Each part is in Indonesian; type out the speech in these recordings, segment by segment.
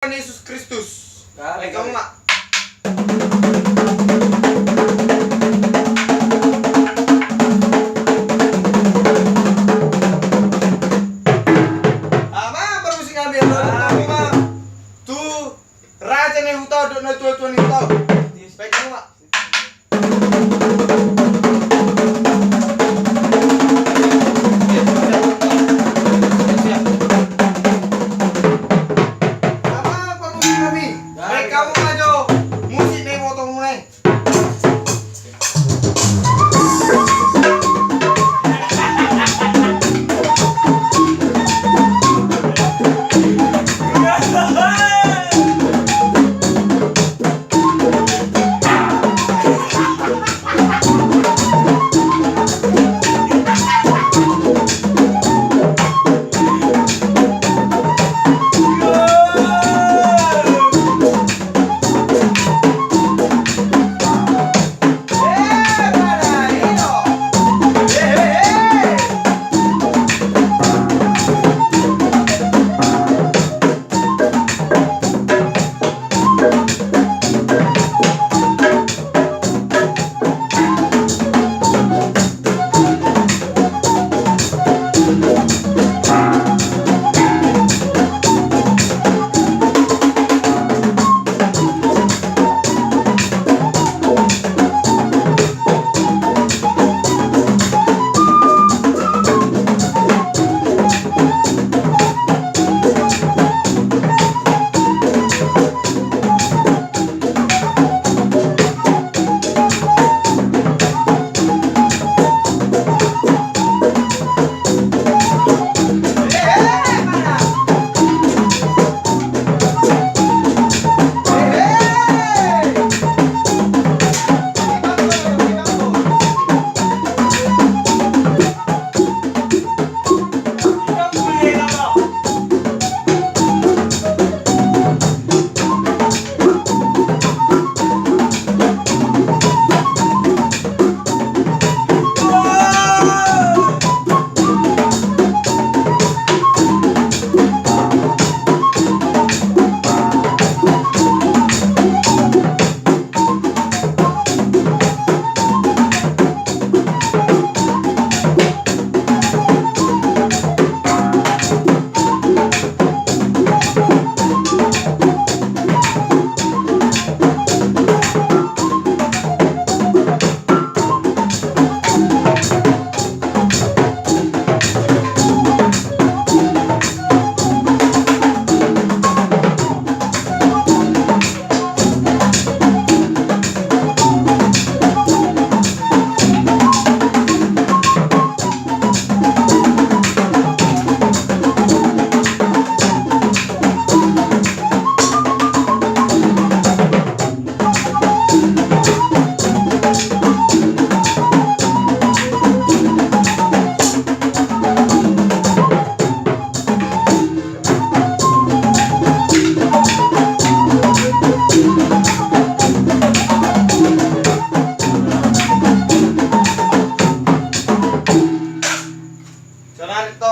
Tuhan Yesus Kristus. Baik kamu mak. Ama permisi ngambil kamu mak. Tu raja nih utau dok na tuan nih utau. Baik kamu mak. Kamu maju, musik nih potong mulai.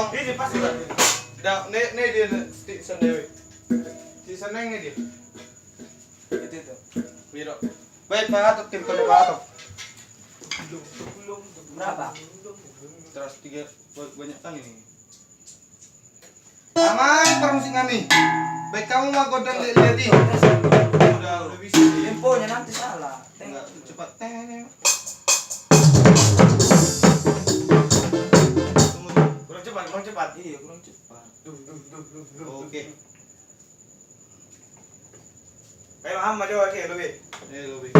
Ini pas sudah. Dah, ne dia stick sendiri. Si seneng ni dia. Itu. Biro. Baik, Pak Atok tim kalau Pak Atok. Belum berapa? Terus 3 banyak tang ini. Aman permusik kami. Baik kamu mah godang lihat di. Udah bisa. Temponya nanti salah. Enggak cepat. Kurang cepat. Iya, kurang cepat. Oke. Kayak Muhammad Jawa ke lebih. Lebih.